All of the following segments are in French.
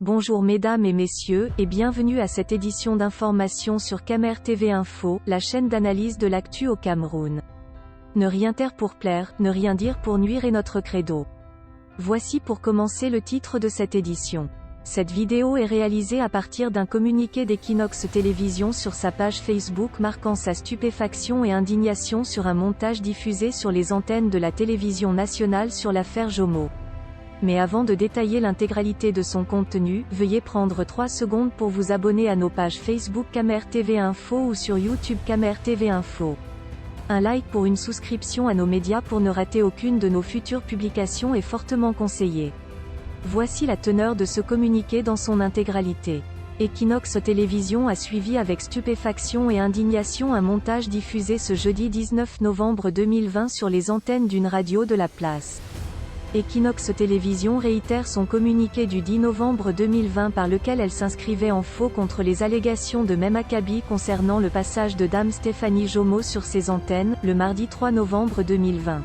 Bonjour mesdames et messieurs, et bienvenue à cette édition d'information sur Camer TV Info, la chaîne d'analyse de l'actu au Cameroun. Ne rien taire pour plaire, ne rien dire pour nuire est notre credo. Voici pour commencer le titre de cette édition. Cette vidéo est réalisée à partir d'un communiqué d'Equinox Télévision sur sa page Facebook marquant sa stupéfaction et indignation sur un montage diffusé sur les antennes de la télévision nationale sur l'affaire Jomo. Mais avant de détailler l'intégralité de son contenu, veuillez prendre 3 secondes pour vous abonner à nos pages Facebook Camer TV Info ou sur YouTube Camer TV Info. Un like pour une souscription à nos médias pour ne rater aucune de nos futures publications est fortement conseillé. Voici la teneur de ce communiqué dans son intégralité. Equinox Télévision a suivi avec stupéfaction et indignation un montage diffusé ce jeudi 19 novembre 2020 sur les antennes d'une radio de la place. Equinox Télévision réitère son communiqué du 10 novembre 2020 par lequel elle s'inscrivait en faux contre les allégations de même acabit concernant le passage de Dame Stéphanie Jomo sur ses antennes, le mardi 3 novembre 2020.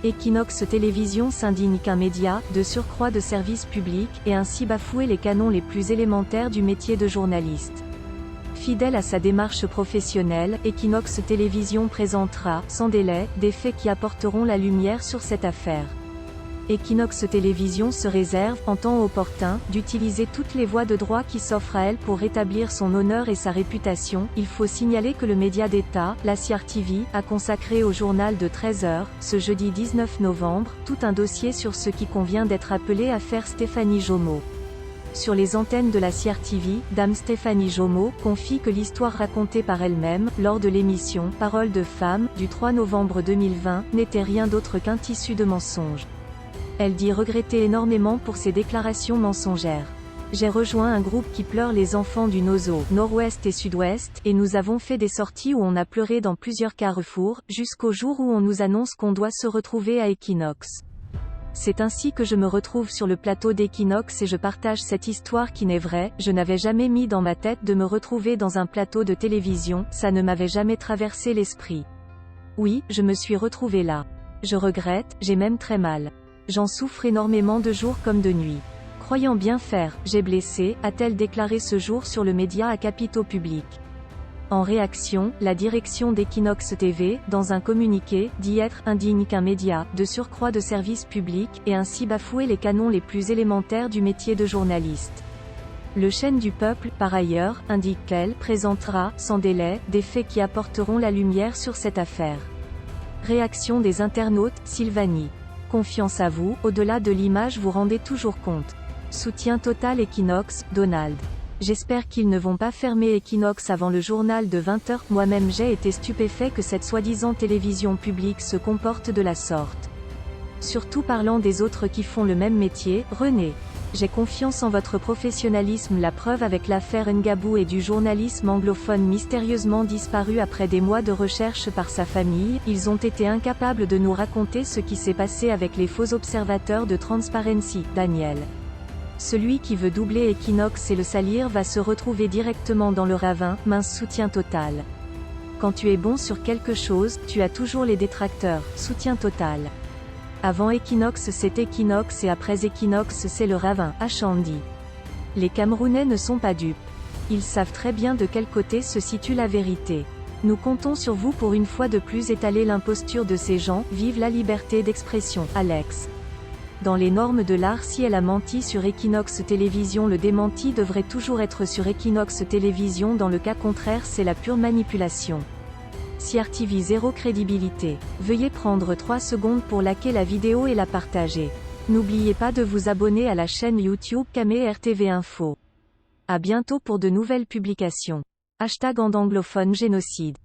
Equinox Télévision s'indigne qu'un média, de surcroît de service public, ait ainsi bafoué les canons les plus élémentaires du métier de journaliste. Fidèle à sa démarche professionnelle, Equinox Télévision présentera, sans délai, des faits qui apporteront la lumière sur cette affaire. Equinox Télévision se réserve, en temps opportun, d'utiliser toutes les voies de droit qui s'offrent à elle pour rétablir son honneur et sa réputation. Il faut signaler que le média d'État, la CRTV, a consacré au journal de 13h, ce jeudi 19 novembre, tout un dossier sur ce qui convient d'être appelé affaire Stéphanie Jomo. Sur les antennes de la CRTV, Dame Stéphanie Jomo confie que l'histoire racontée par elle-même, lors de l'émission « Parole de femme » du 3 novembre 2020, n'était rien d'autre qu'un tissu de mensonges. Elle dit regretter énormément pour ses déclarations mensongères. J'ai rejoint un groupe qui pleure les enfants du Nozo, Nord-Ouest et Sud-Ouest, et nous avons fait des sorties où on a pleuré dans plusieurs carrefours, jusqu'au jour où on nous annonce qu'on doit se retrouver à Equinox. C'est ainsi que je me retrouve sur le plateau d'Equinox et je partage cette histoire qui n'est vraie. Je n'avais jamais mis dans ma tête de me retrouver dans un plateau de télévision, ça ne m'avait jamais traversé l'esprit. Oui, je me suis retrouvée là. Je regrette, j'ai même très mal. J'en souffre énormément de jour comme de nuit. Croyant bien faire, j'ai blessé, a-t-elle déclaré ce jour sur le média à capitaux publics. En réaction, la direction d'Equinox TV, dans un communiqué, dit être indigne qu'un média, de surcroît de service public, ait ainsi bafoué les canons les plus élémentaires du métier de journaliste. Le Chaîne du Peuple, par ailleurs, indique qu'elle présentera, sans délai, des faits qui apporteront la lumière sur cette affaire. Réaction des internautes, Sylvanie. Confiance à vous, au-delà de l'image vous rendez toujours compte. Soutien total Equinox, Donald. J'espère qu'ils ne vont pas fermer Equinox avant le journal de 20h. Moi-même j'ai été stupéfait que cette soi-disant télévision publique se comporte de la sorte. Surtout parlant des autres qui font le même métier, René. J'ai confiance en votre professionnalisme. La preuve avec l'affaire Ngabou et du journalisme anglophone mystérieusement disparu après des mois de recherche par sa famille. Ils ont été incapables de nous raconter ce qui s'est passé avec les faux observateurs de Transparency, Daniel. Celui qui veut doubler Equinox et le salir va se retrouver directement dans le ravin. Mince soutien total. Quand tu es bon sur quelque chose, tu as toujours les détracteurs. Soutien total. Avant Equinox c'est Equinox et après Equinox c'est le ravin, Achandi. Les Camerounais ne sont pas dupes. Ils savent très bien de quel côté se situe la vérité. Nous comptons sur vous pour une fois de plus étaler l'imposture de ces gens. Vive la liberté d'expression, Alex. Dans les normes de l'art, si elle a menti sur Equinox Télévision, le démenti devrait toujours être sur Equinox Télévision. Dans le cas contraire c'est la pure manipulation. CRTV zéro crédibilité. Veuillez prendre 3 secondes pour liker la vidéo et la partager. N'oubliez pas de vous abonner à la chaîne YouTube Camer TV Info. À bientôt pour de nouvelles publications. #anglophone génocide.